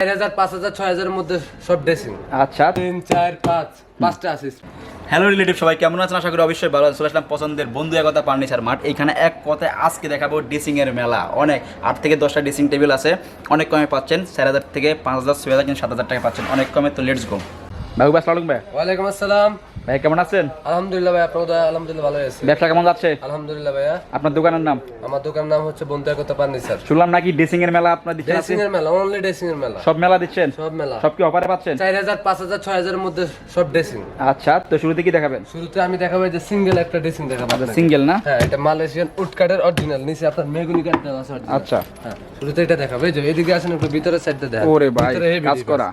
4000 5000 6000 এর মধ্যে সব ড্রেসিং। আচ্ছা 3 4 5 পাঁচটা আছে। হ্যালো রিলেটিভ, সবাই কেমন আছেন? আশা করি অবশ্যই ভালো আছেন। চলে আসলাম পছন্দের বন্ধু একতা ফার্নিচার মার্ট। এখানে এক কথায় আজকে দেখাবো ড্রেসিং এর মেলা। অনেক 8 থেকে 10টা ড্রেসিং টেবিল আছে, অনেক কমে পাচ্ছেন। 4000 থেকে 5000 6000 কিংবা 7000 টাকা পাচ্ছেন অনেক কমে। তো লেটস গো। ভাই আসসালামু ভাই। ওয়ালাইকুম আসসালাম ভাই কেমন আছেন? আলহামদুলিল্লাহ ভাই, আপনার আলহামদুলিল্লাহ ভালো আছি। ব্যবসা কেমন যাচ্ছে? আলহামদুলিল্লাহ ভাইয়া। আপনার দোকানের নাম? আমার দোকানের নাম হচ্ছে বন্ধু একতা ফার্নিচার। শুনলাম নাকি ড্রেসিং এর মেলা আপনারা দিচ্ছেন? ড্রেসিং এর মেলা, অনলি ড্রেসিং এর মেলা। সব মেলা দিচ্ছেন? সব মেলা। সব কি অফারে পাচ্ছেন? 4000 5000 6000 এর মধ্যে সব ড্রেসিং। আচ্ছা, তো শুরুতে কি দেখাবেন? শুরুতে আমি দেখাবো যে সিঙ্গেল একটা ড্রেসিং দেখাবো। সিঙ্গেল না? হ্যাঁ, এটা মালয়েশিয়ান উড কাটের অরিজিনাল, নিচে আপনার মেগুনি কাট দেওয়া আছে অরিজিনাল। আচ্ছা হ্যাঁ, শুরুতে এটা দেখাবো। এই যে এদিকে আসেন, একটু ভিতরের সাইডটা দেখেন। ওরে ভাই, ভিতরে heavy কাজ করা।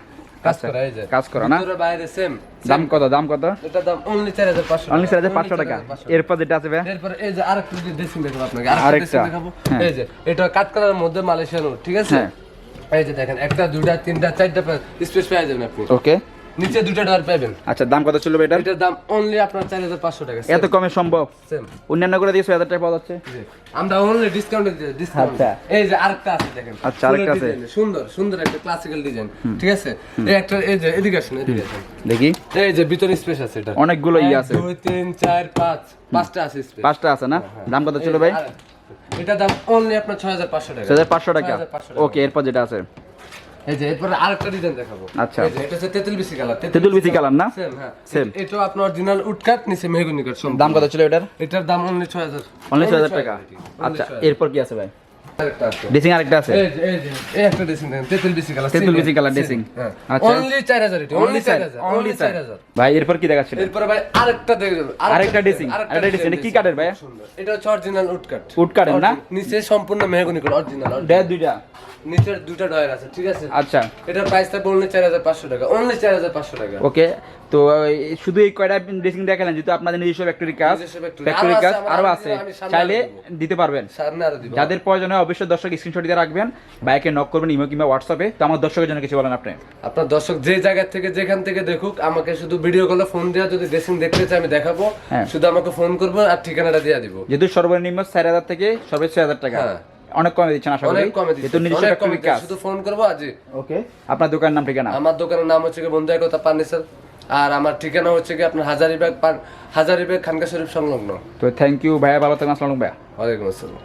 কাজ করা, এই যে কাজ করা না? ভিতরে বাইরে সেম। দাম কত? দাম কত? এটার দাম অনলি 4500। অনলি 4500 টাকা। এরপর যেটা আছে ভাই? এরপর এই যে আরেকটা ড্রেসিং দেখাবো আপনাকে। আরেকটা ড্রেসিং দেখাবো। এই যে এটা কাট কালারের মধ্যে মালয়েশিয়ান উড, ঠিক আছে? এই যে দেখেন, একটা দুইটা তিনটা চারটা স্পেস পেয়ে যাবেন আপনি। ওকে, নিচে দুইটা ডোর পাবেন। আচ্ছা দাম কত ছিল এটা? এটার দাম অনলি আপনার 4500 টাকা। এত কমে সম্ভব? সেম। অন্যান্য করে দিয়ে 6000 টাকা পাওয়া যাচ্ছে। আমরা অনলি ডিসকাউন্টে দিই, ডিসকাউন্ট। আচ্ছা। এই যে আরেকটা আছে দেখেন। আচ্ছা, আরেকটা আছে। সুন্দর সুন্দর একটা ক্লাসিক্যাল ডিজাইন, ঠিক আছে? এই একটা, এই যে এদিকে আসেন, এদিকে আসেন। দেখি। এই যে ভিতরে স্পেস আছে, এটা অনেকগুলো আছে। 2 3 4 5 পাঁচটা আছে স্পেস। পাঁচটা আছে না? দাম কত ছিল ভাই? এটা দাম অনলি আপনার 6500 টাকা। 6500 টাকা। ওকে, এরপর যেটা আছে? এই যে এরপর আরেকটা ডিজাইন দেখাবো। আচ্ছা, এই যে এটা হচ্ছে তেতুল বিসি কালার। তেতুল বিসি কালার না? সেম, হ্যাঁ সেম। এটা আপনার অরিজিনাল উড কাট, নিচে মেহগনি কাট। দাম কত ছিল এটার? এটার দাম অনলি 6000। অনলি 6000 টাকা। আচ্ছা, এরপর কি আছে ভাই? আরেকটা আছে। ড্রেসিং আরেকটা আছে। এই যে এই একটা ড্রেসিং দেখেন, তেতুল বিসি কালার। তেতুল বিসি কালার ড্রেসিং। আচ্ছা, অনলি 4000। এটা অনলি 4000। অনলি 4000। ভাই এরপর কি দেখাচ্ছেন? এরপর ভাই আরেকটা দেখুন, আরেকটা ড্রেসিং। আরেকটা ড্রেসিং কি কাটের ভাই? এটা হচ্ছে অরিজিনাল উড কাট। উড কাটের না? নিচে সম্পূর্ণ মেহগনি কাট অরিজিনাল। দুইটা নিচের দুটো ডয়ার আছে, ঠিক আছে? আচ্ছা, এটার প্রাইস থাকবে অনলি 4500 টাকা। অনলি 4500 টাকা। ওকে। তো শুধু এই কয়টা ড্রেসিং দেখালেন, যেহেতু আপনাদের নিজস্ব ফ্যাক্টরি কাজ, ফ্যাক্টরি কাজ আরো আছে, চাইলে দিতে পারবেন। সামনে আরো দিব। যাদের প্রয়োজন হয় অবশ্যই দর্শক স্ক্রিনশট দিয়ে রাখবেন, বাইকে নক করবেন ইমো কিংবা হোয়াটসঅ্যাপে। তো আমার দর্শকের জন্য কিছু বলেন আপনি। আপনার দর্শক যে জায়গা থেকে যেখান থেকে দেখুক, আমাকে শুধু ভিডিও কলে ফোন দেওয়া, যদি ড্রেসিং দেখতে চাই আমি দেখাবো। শুধু আমাকে ফোন করবো আর ঠিকানাটা দিয়ে দিব। যেহেতু সর্বনিম্ন 4000 থেকে সর্বোচ্চ 6000 টাকা, অনেক কমে দিচ্ছেন আশা করি। অনেক কমে দিচ্ছেন, যেহেতু নিজস্ব ফ্যাক্টরি কাজ, শুধু ফোন করবো আজি। ওকে। আপনার দোকানের নাম ঠিকানা? আমার দোকানের নাম হচ্ছে কি বন্ধু একতা ফার্নিচার, আর আমার ঠিকানা হচ্ছে কি আপনার হাজারিবাগ খানকা শরীফ সংলগ্ন। তো থ্যাংক ইউ ভাইয়া, ভালো থাকবেন। আসসালামু আলাইকুম ভাইয়া। ওয়ালাইকুম আসসালাম।